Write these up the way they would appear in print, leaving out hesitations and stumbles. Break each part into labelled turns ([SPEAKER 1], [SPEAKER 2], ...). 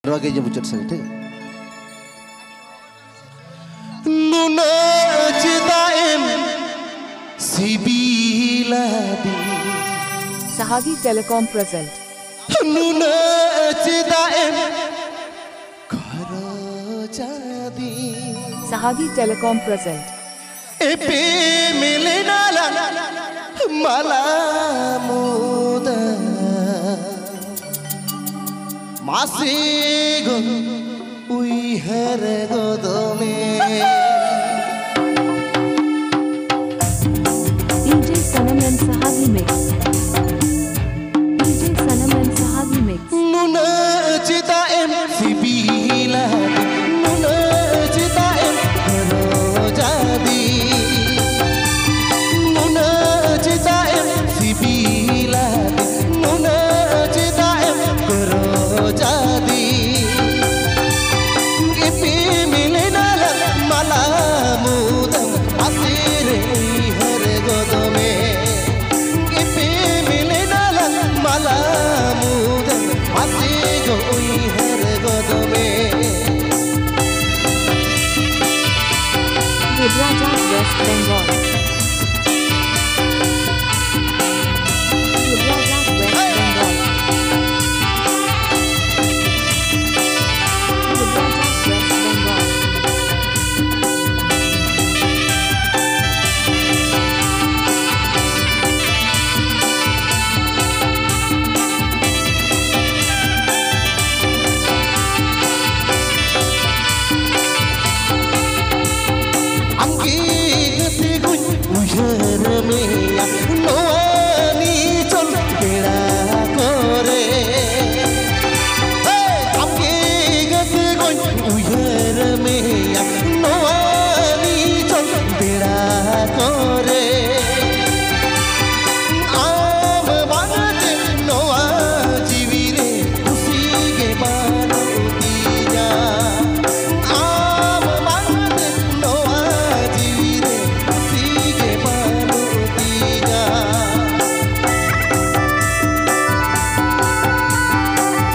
[SPEAKER 1] Rogai je bucat sang ठीक
[SPEAKER 2] Nuna citain sibiladi
[SPEAKER 3] Sahagi Telecom present
[SPEAKER 2] Nuna citain kharo jadi
[SPEAKER 3] Sahagi Telecom present
[SPEAKER 2] Epe milenala malamuda Masigo uihar godome
[SPEAKER 3] DJ Sanam and Sahagi mix DJ Sanam and Sahagi mix
[SPEAKER 2] Nuna cita em sibila Nuna cita em kharo jadi Nuna cita em sibila Nuna cita em kharo jadi Ipi milenala malamudam asire har godome Ipi milenala malamudam asigo har godome
[SPEAKER 3] Gujarat West Bengal Gujarat West Bengal Gujarat West Bengal
[SPEAKER 2] Anggi gati gun ujar meya noani chol beda kore Anggi gati gun ujar meya noani chol beda kore Am banate noa jivire khushi ke mano diya Am banate noa jivire khushi ke mano diya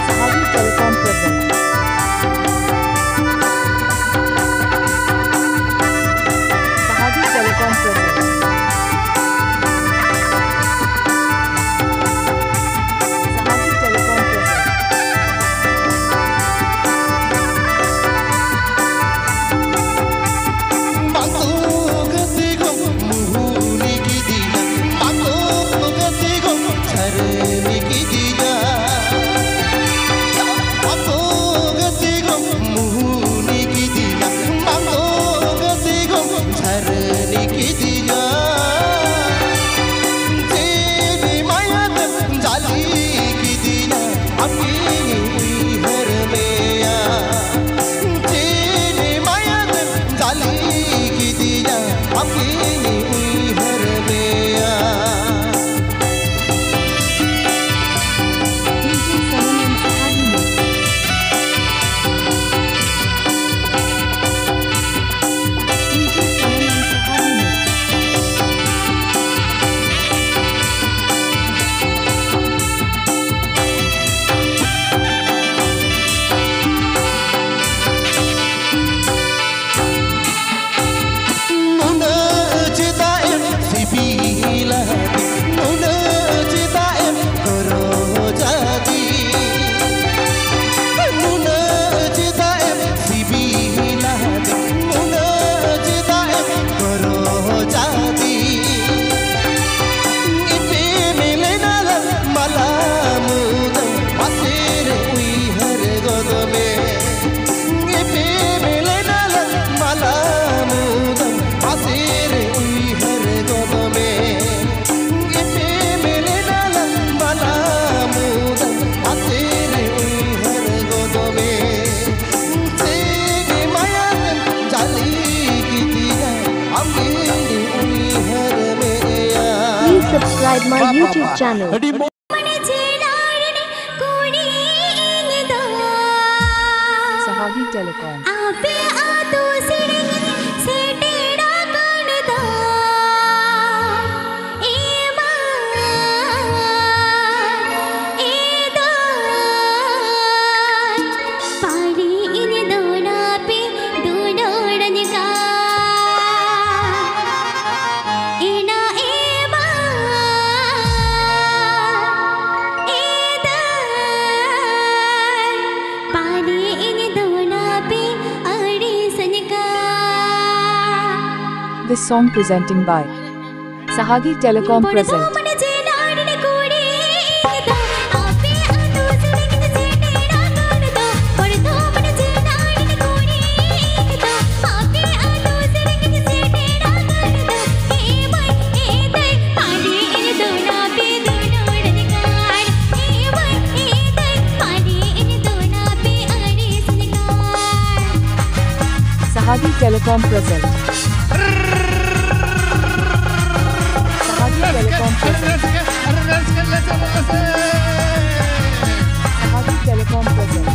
[SPEAKER 3] Sahagi Telecom present Sahagi Telecom present Sahagi Telecom present
[SPEAKER 2] Bantu gati gum muhuni ki diya Bantu gati gum charni ki diya Bantu gati gum muhuni ki diya Bantu gati gum charni ki diya Teri mayat jali ki diya Apni har meya Teri mayat jali ki diya Apni har meya
[SPEAKER 3] DJ Sanam and Sahagi mix DJ Sanam and Sahagi mix
[SPEAKER 2] Nuna cita em sibila Nuna cita em kharo jadi Nuna cita em sibila Nuna cita em kharo jadi Ipi milenala malamudam asire uihar godome Ipi milenala malamudam asire uihar godome Ipi milenala malamudam asire uihar godome Tegi mayat jali ki diya amgini uihar meya
[SPEAKER 3] Please subscribe my YouTube channel Sahagi Telecom
[SPEAKER 1] This song presenting by Sahagi Telecom present. Sahagi Telecom present. Sahagi Telecom present. Sahagi Telecom present.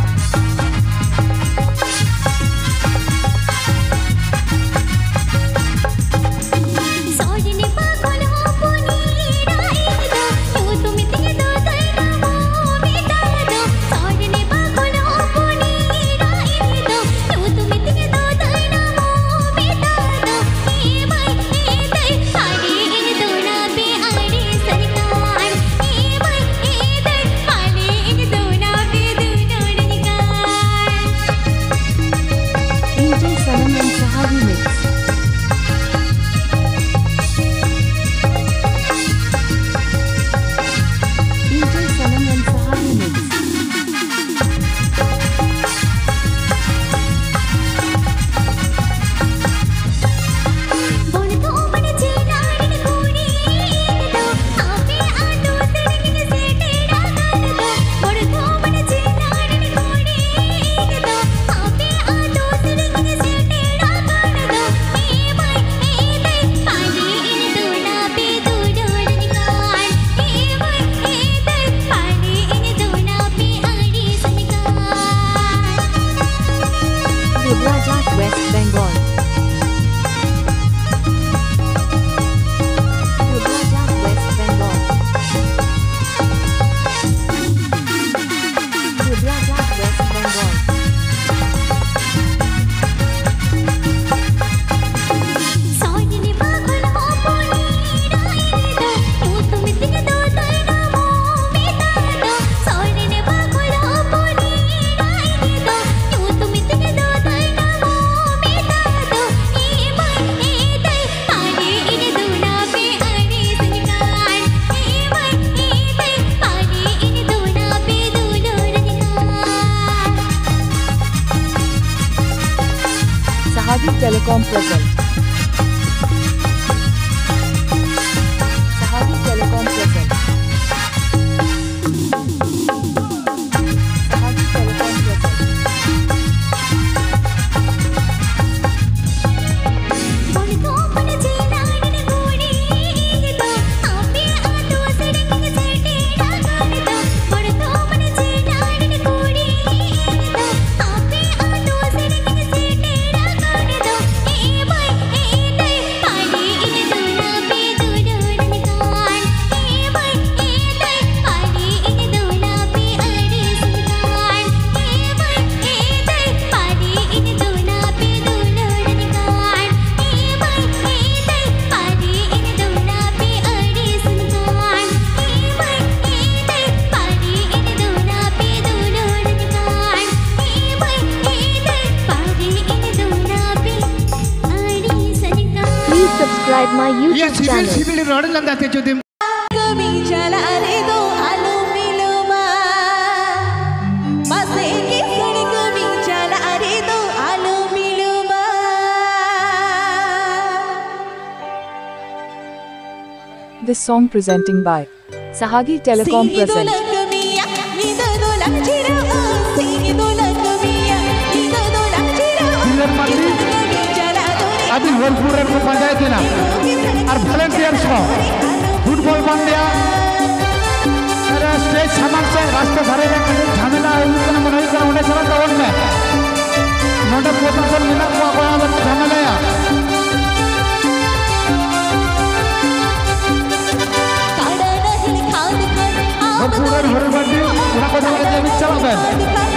[SPEAKER 1] West Bengal. West Bengal. West Bengal. Sahagi Telecom present. Sahagi Telecom present. Sahagi Telecom present. Subscribe my YouTube channel.
[SPEAKER 2] Civil road लगाते जो दिन
[SPEAKER 4] कभी चला रे दो आलू मिलुमा बसे के सड़क कभी चला रे दो आलू मिलुमा
[SPEAKER 1] This song presenting by Sahagi Telecom present.
[SPEAKER 2] अभी होलपुर को पंचायत है ना और वॉलंटियर्स को फुटबॉल बन गया अरे स्टेज सामान से रास्ते भरे रखे झमेला है उतना बनाई कर उन्हें चला दौड़ में नोटे पोजीशन मिला को आवाज झमेला है होलपुर होलबंदी उन्हें को दौड़ के भी चला गए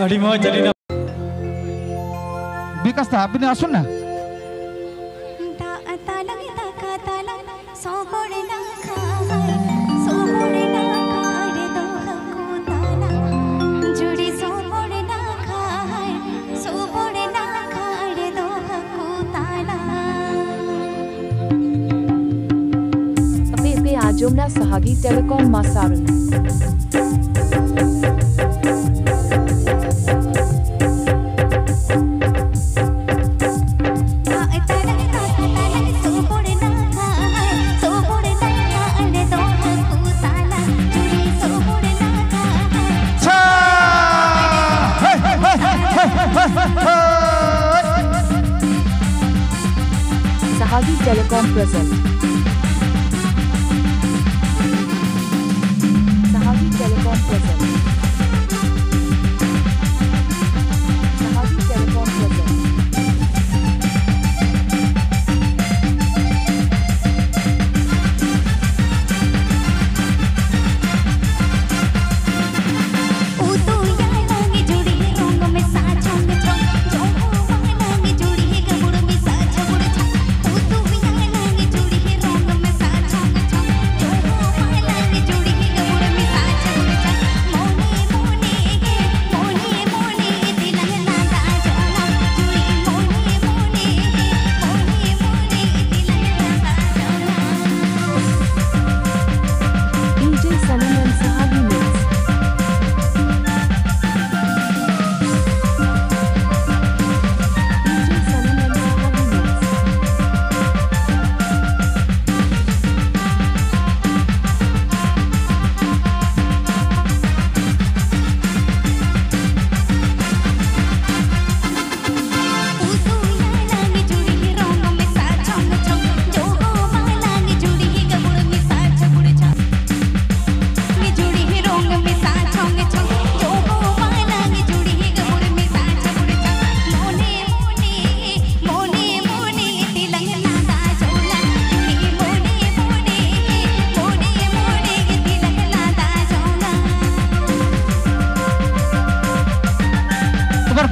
[SPEAKER 2] अड़ी मौज जलीना विकास दा अपने आसुन ना
[SPEAKER 1] Ajomna Sahagi Telecom Masaran. Sahagi Telecom present. Sahagi Telecom present. Sahagi Telecom present.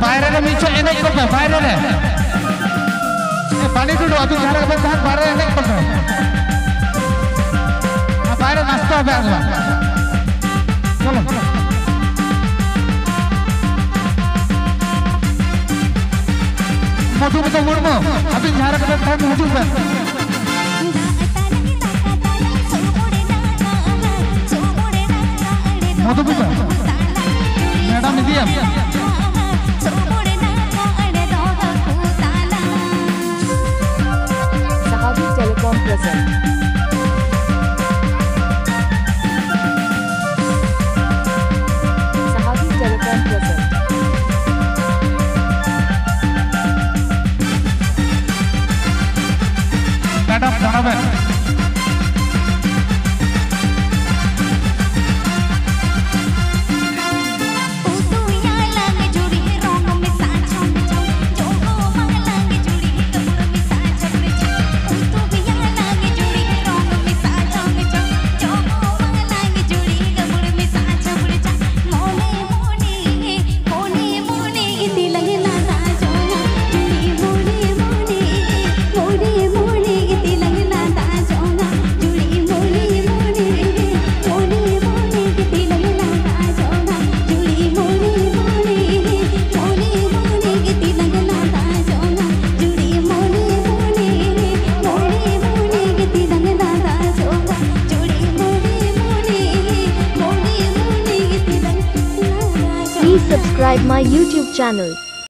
[SPEAKER 2] বাইরে মিছে এনে করবে বাইরে পানি টুডু আদি ঝাড়া করবে তার বাইরে এনে করবে বাইরে নাস্তা হবে আসবা চলো মধুমিতা মুর্মু আদি ঝাড়া করবে তার মধুবে Madhumita madam medium
[SPEAKER 1] Sahagi Telecom present. Sahagi Telecom present.
[SPEAKER 2] Madam জানাবেন
[SPEAKER 3] Please subscribe my YouTube channel.